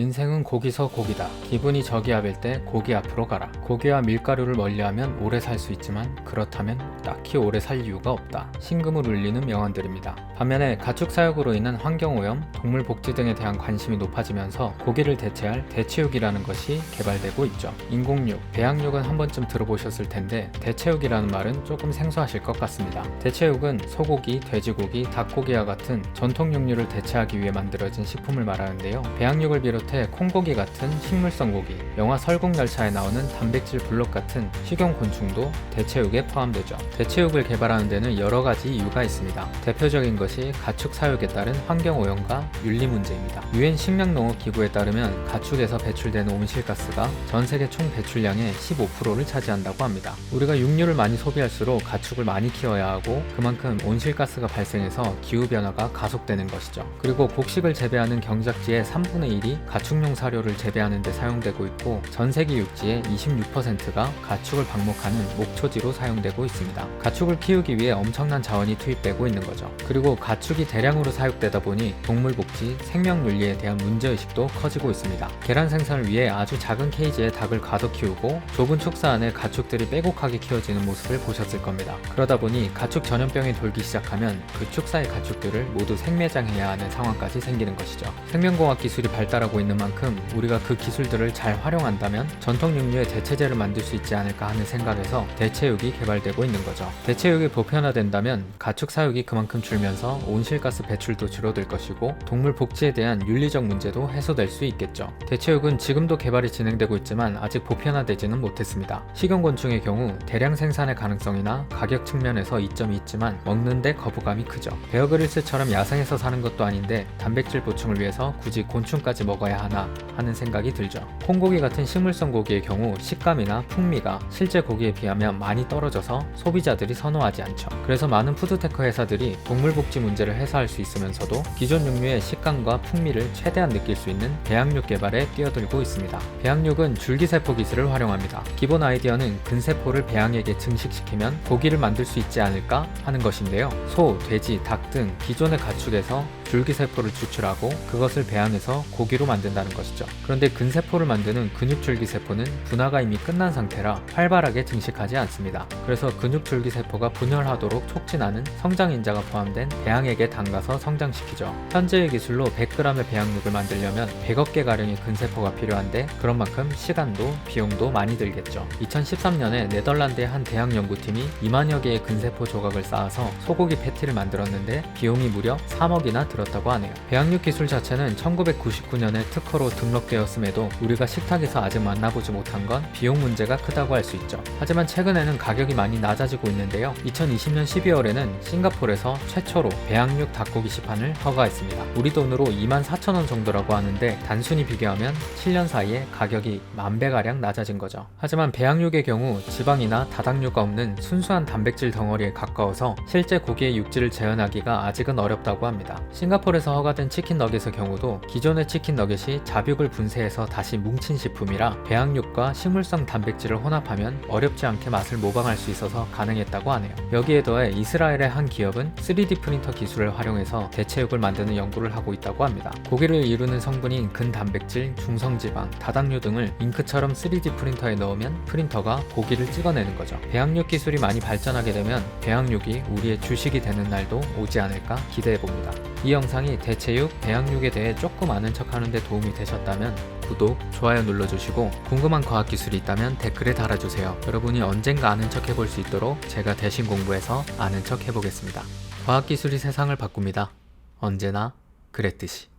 인생은 고기서 고기다. 기분이 저기압일 때 고기 앞으로 가라. 고기와 밀가루를 멀리하면 오래 살 수 있지만 그렇다면 딱히 오래 살 이유가 없다. 심금을 울리는 명언들입니다. 반면에 가축 사육으로 인한 환경오염, 동물 복지 등에 대한 관심이 높아지면서 고기를 대체할 대체육이라는 것이 개발되고 있죠. 인공육, 배양육은 한 번쯤 들어보셨을 텐데 대체육이라는 말은 조금 생소하실 것 같습니다. 대체육은 소고기, 돼지고기, 닭고기와 같은 전통 육류를 대체하기 위해 만들어진 식품을 말하는데요. 배양육을 비롯해 콩고기 같은 식물성 고기, 영화 설국열차에 나오는 단백질 블록 같은 식용곤충도 대체육에 포함되죠. 대체육을 개발하는 데는 여러 가지 이유가 있습니다. 대표적인 것이 가축 사육에 따른 환경오염과 윤리 문제입니다. 유엔 식량농업기구에 따르면 가축에서 배출되는 온실가스가 전 세계 총 배출량의 15%를 차지한다고 합니다. 우리가 육류를 많이 소비할수록 가축을 많이 키워야 하고 그만큼 온실가스가 발생해서 기후변화가 가속되는 것이죠. 그리고 곡식을 재배하는 경작지의 3분의 1이 가축용 사료를 재배하는 데 사용되고 있고 전 세계 육지의 26%가 가축을 방목하는 목초지로 사용되고 있습니다. 가축을 키우기 위해 엄청난 자원이 투입되고 있는 거죠. 그리고 가축이 대량으로 사육되다 보니 동물복지, 생명윤리에 대한 문제의식도 커지고 있습니다. 계란 생산을 위해 아주 작은 케이지에 닭을 가둬 키우고 좁은 축사 안에 가축들이 빼곡하게 키워지는 모습을 보셨을 겁니다. 그러다 보니 가축 전염병이 돌기 시작하면 그 축사의 가축들을 모두 생매장해야 하는 상황까지 생기는 것이죠. 생명공학 기술이 발달하고 있는 만큼 우리가 그 기술들을 잘 활용한다면 전통 육류의 대체제를 만들 수 있지 않을까 하는 생각에서 대체육이 개발되고 있는 거죠. 대체육이 보편화된다면 가축 사육이 그만큼 줄면서 온실가스 배출도 줄어들 것이고 동물 복지에 대한 윤리적 문제도 해소될 수 있겠죠. 대체육은 지금도 개발이 진행되고 있지만 아직 보편화되지는 못했습니다. 식용곤충의 경우 대량 생산의 가능성이나 가격 측면에서 이점이 있지만 먹는데 거부감이 크죠. 베어그릴스처럼 야생에서 사는 것도 아닌데 단백질 보충을 위해서 굳이 곤충까지 먹어야 하나 하는 생각이 들죠. 콩고기 같은 식물성 고기의 경우 식감이나 풍미가 실제 고기에 비하면 많이 떨어져서 소비자들이 선호하지 않죠. 그래서 많은 푸드테크 회사들이 동물복지 문제를 해소할 수 있으면서도 기존 육류의 식감과 풍미를 최대한 느낄 수 있는 배양육 개발에 뛰어들고 있습니다. 배양육은 줄기세포 기술을 활용합니다. 기본 아이디어는 근세포를 배양액에 증식시키면 고기를 만들 수 있지 않을까 하는 것인데요. 소, 돼지, 닭 등 기존의 가축에서 줄기세포를 추출하고 그것을 배양해서 고기로 만든다는 것이죠. 그런데 근세포를 만드는 근육줄기세포는 분화가 이미 끝난 상태라 활발하게 증식하지 않습니다. 그래서 근육줄기세포가 분열하도록 촉진하는 성장인자가 포함된 배양액에 담가서 성장시키죠. 현재의 기술로 100g의 배양육을 만들려면 100억 개가량의 근세포가 필요한데 그런 만큼 시간도 비용도 많이 들겠죠. 2013년에 네덜란드의 한 대학 연구팀이 2만여 개의 근세포 조각을 쌓아서 소고기 패티를 만들었는데 비용이 무려 3억이나 들었다고 하네요. 배양육 기술 자체는 1999년에 특허로 등록되었음에도 우리가 식탁에서 아직 만나보지 못한 건 비용 문제가 크다고 할 수 있죠. 하지만 최근에는 가격이 많이 낮아지고 있는데요. 2020년 12월에는 싱가포르에서 최초로 배양육 닭고기 시판을 허가했습니다. 우리 돈으로 24,000원 정도라고 하는데 단순히 비교하면 7년 사이에 가격이 10,000배가량 낮아진 거죠. 하지만 배양육의 경우 지방이나 다당류가 없는 순수한 단백질 덩어리에 가까워서 실제 고기의 육질을 재현하기가 아직은 어렵다고 합니다. 싱가포르에서 허가된 치킨 너겟의 경우도 기존의 치킨 너겟이 잡육을 분쇄해서 다시 뭉친 식품이라 배양육과 식물성 단백질을 혼합하면 어렵지 않게 맛을 모방할 수 있어서 가능했다고 하네요. 여기에 더해 이스라엘의 한 기업은 3D 프린터 기술을 활용해서 대체육을 만드는 연구를 하고 있다고 합니다. 고기를 이루는 성분인 근단백질, 중성지방, 다당류 등을 잉크처럼 3D 프린터에 넣으면 프린터가 고기를 찍어내는 거죠. 배양육 기술이 많이 발전하게 되면 배양육이 우리의 주식이 되는 날도 오지 않을까 기대해봅니다. 이 영상이 대체육, 배양육에 대해 조금 아는 척 하는데 도움이 되셨다면 구독, 좋아요 눌러주시고 궁금한 과학기술이 있다면 댓글에 달아주세요. 여러분이 언젠가 아는 척 해볼 수 있도록 제가 대신 공부해서 아는 척 해보겠습니다. 과학기술이 세상을 바꿉니다. 언제나 그랬듯이.